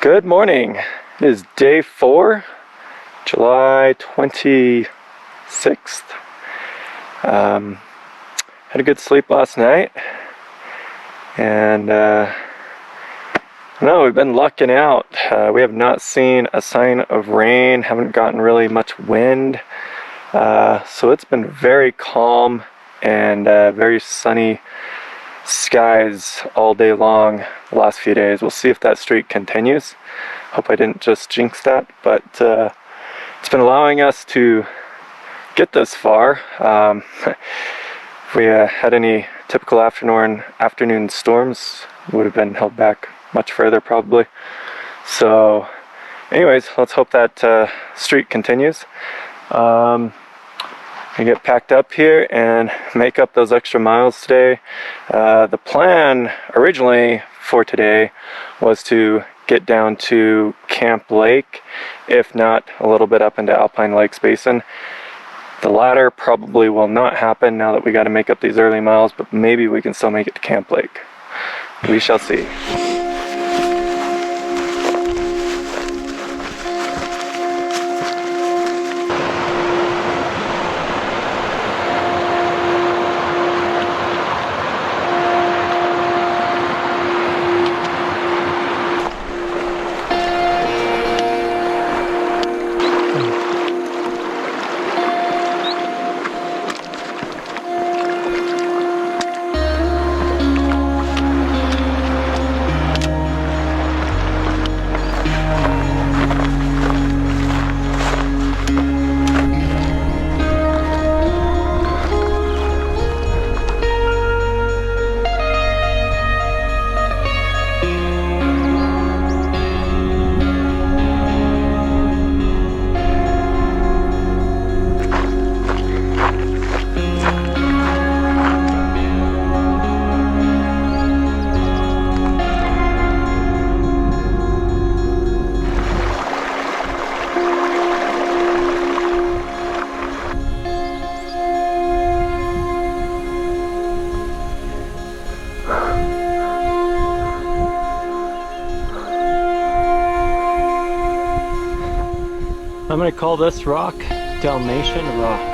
Good morning. It is day 4, July 26th. Had a good sleep last night, and I don't know, we've been lucking out. We have not seen a sign of rain, haven't gotten really much wind, so it's been very calm and very sunny skies all day long the last few days. We'll see if that streak continues. Hope I didn't just jinx that, but it's been allowing us to get this far. If we had any typical afternoon storms, would have been held back much further probably. So anyways, let's hope that streak continues. I get packed up here and make up those extra miles today. The plan originally for today was to get down to Camp Lake, if not a little bit up into Alpine Lakes Basin. The latter probably will not happen now that we got to make up these early miles, but maybe we can still make it to Camp Lake. We shall see. I'm going to call this rock Dalmatian Rock.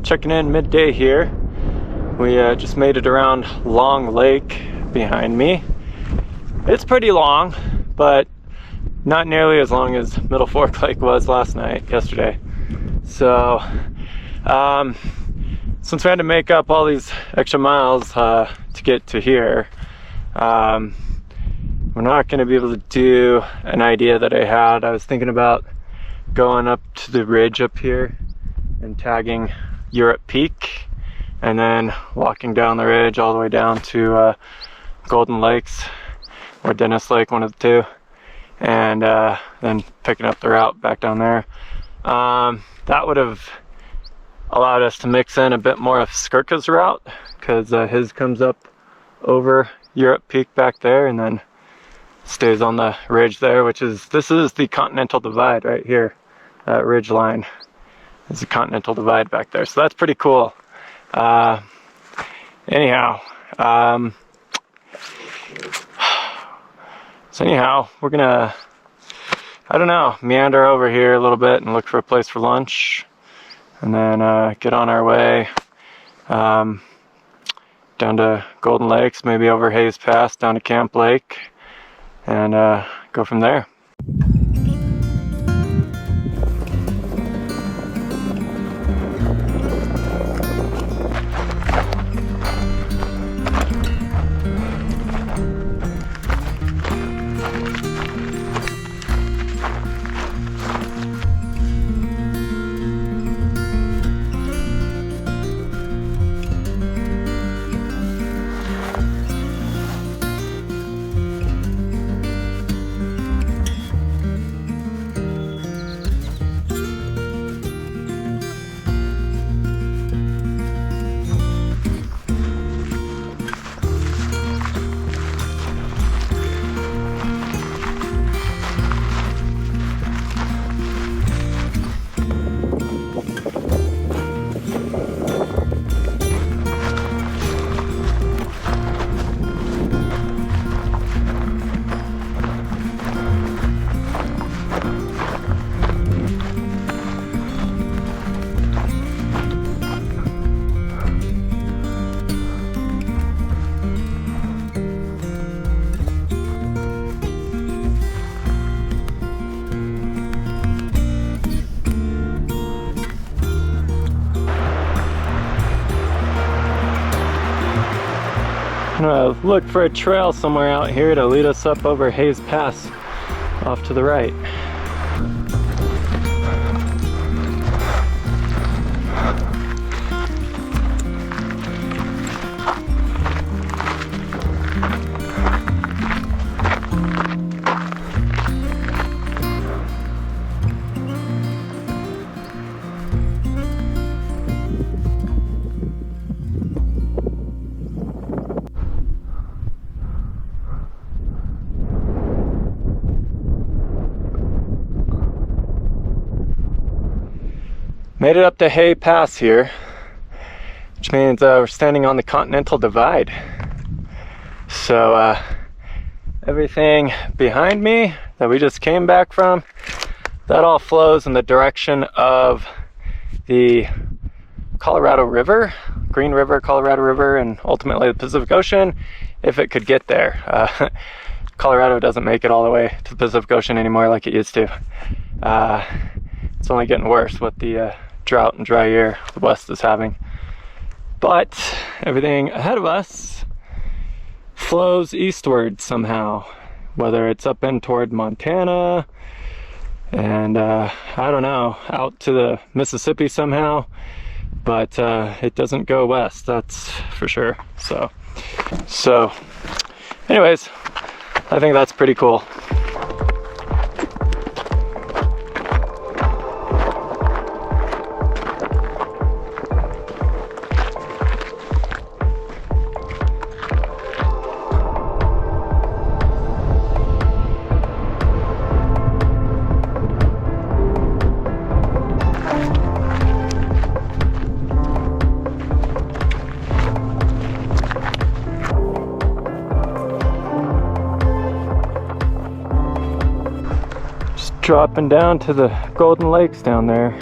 Checking in midday here. We just made it around Long Lake behind me. It's pretty long, but not nearly as long as Middle Fork Lake was yesterday. So since we had to make up all these extra miles to get to here, we're not going to be able to do an idea that I had. I was thinking about going up to the ridge up here and tagging Europe Peak, and then walking down the ridge all the way down to Golden Lakes or Dennis Lake, one of the two, and then picking up the route back down there. That would have allowed us to mix in a bit more of Skurka's route, because his comes up over Europe Peak back there and then stays on the ridge there, this is the Continental Divide right here. That ridge line is the Continental Divide back there, so that's pretty cool. Anyhow, we're gonna, I don't know, meander over here a little bit and look for a place for lunch, and then get on our way down to Golden Lakes, maybe over Hayes Pass down to Camp Lake, and go from there. I'm gonna look for a trail somewhere out here to lead us up over Hayes Pass off to the right. Made it up to Hay Pass here, which means we're standing on the Continental Divide. So everything behind me that we just came back from, that all flows in the direction of the Colorado River, Green River, Colorado River, and ultimately the Pacific Ocean, if it could get there. Colorado doesn't make it all the way to the Pacific Ocean anymore like it used to. It's only getting worse with the drought and dry year the West is having. But everything ahead of us flows eastward somehow, whether it's up in toward Montana and I don't know, out to the Mississippi somehow, but it doesn't go west, that's for sure. So anyways, I think that's pretty cool. Dropping down to the Golden Lakes down there.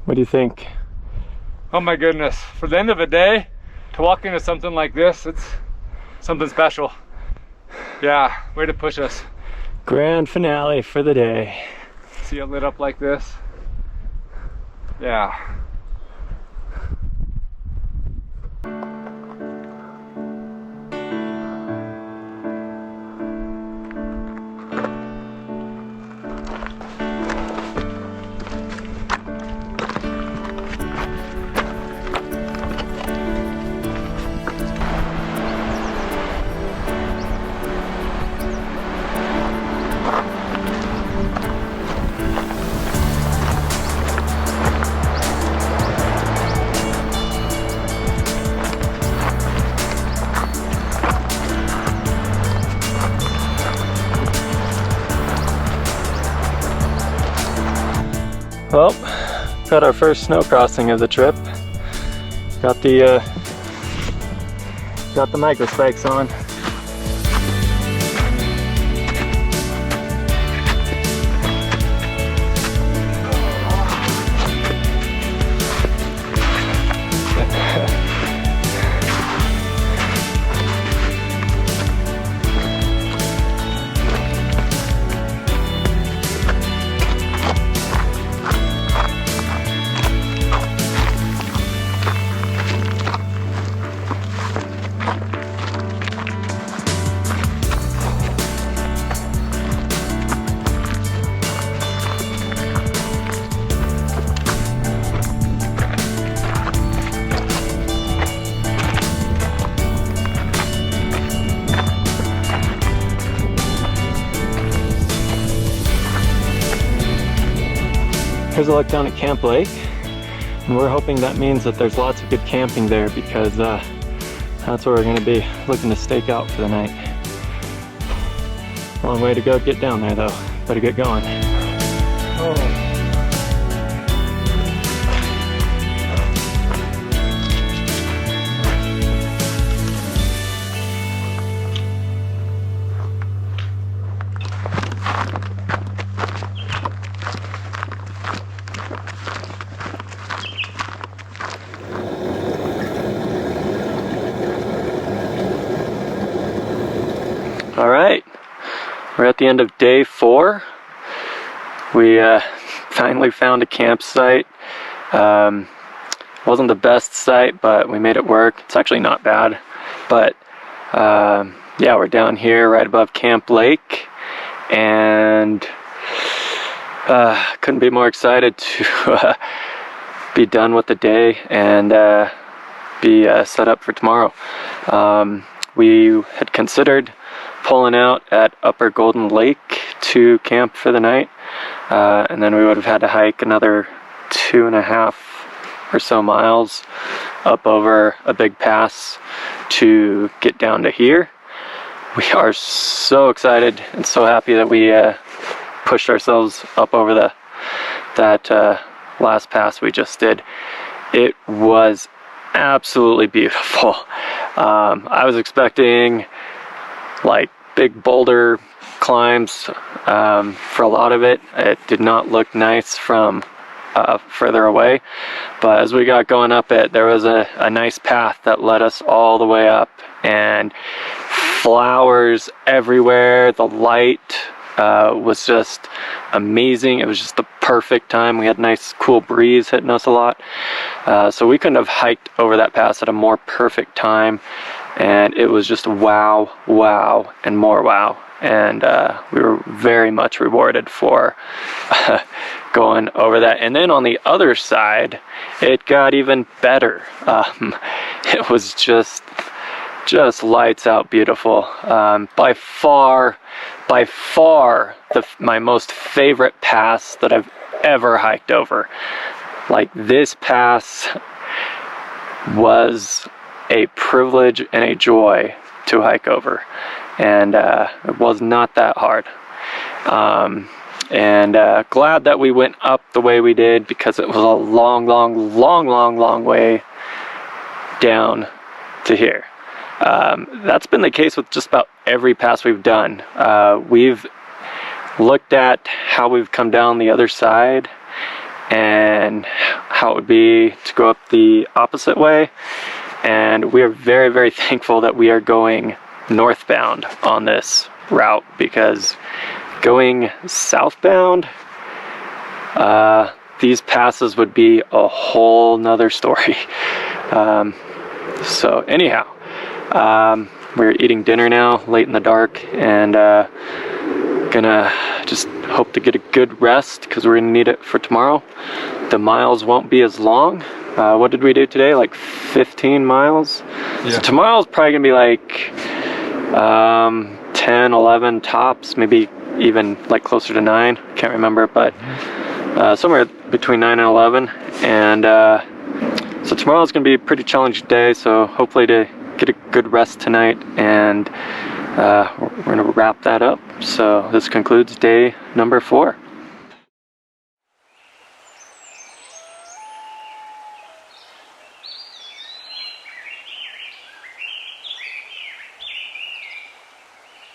What do you think? Oh my goodness, for the end of the day, to walk into something like this, it's something special. Yeah, way to push us. Grand finale for the day. See it lit up like this? Yeah. Well, got our first snow crossing of the trip. Got the micro spikes on. Here's a look down at Camp Lake, and we're hoping that means that there's lots of good camping there, because that's where we're going to be looking to stake out for the night. Long way to go to get down there though. Better get going. Oh. All right, we're at the end of day 4. We finally found a campsite. Wasn't the best site, but we made it work. It's actually not bad, but yeah, we're down here right above Camp Lake, and couldn't be more excited to be done with the day and be set up for tomorrow. We had considered pulling out at Upper Golden Lake to camp for the night, and then we would have had to hike another 2.5 or so miles up over a big pass to get down to here. We are so excited and so happy that we pushed ourselves up over that last pass we just did. It was absolutely beautiful. I was expecting like big boulder climbs for a lot of it. It did not look nice from further away, but as we got going up it, there was a nice path that led us all the way up, and flowers everywhere. The light was just amazing. It was just the perfect time. We had a nice cool breeze hitting us a lot, so we couldn't have hiked over that pass at a more perfect time, and it was just wow, wow, and more wow. And we were very much rewarded for going over that. And then on the other side, it got even better. It was just lights out beautiful. By far my most favorite pass that I've ever hiked over. Like, this pass was a privilege and a joy to hike over, and it was not that hard. And glad that we went up the way we did, because it was a long way down to here. That's been the case with just about every pass we've done. We've looked at how we've come down the other side, and how it would be to go up the opposite way. And we are very, very thankful that we are going northbound on this route, because going southbound, these passes would be a whole nother story. So anyhow, we're eating dinner now, late in the dark, and gonna just hope to get a good rest, because we're gonna need it for tomorrow. The miles won't be as long. What did we do today? Like 15 miles? Yeah. So tomorrow's probably gonna be like 10, 11 tops, maybe even like closer to 9. Can't remember, but somewhere between 9 and 11. And so tomorrow's gonna be a pretty challenging day, so hopefully to get a good rest tonight, and we're gonna wrap that up. So this concludes day number 4.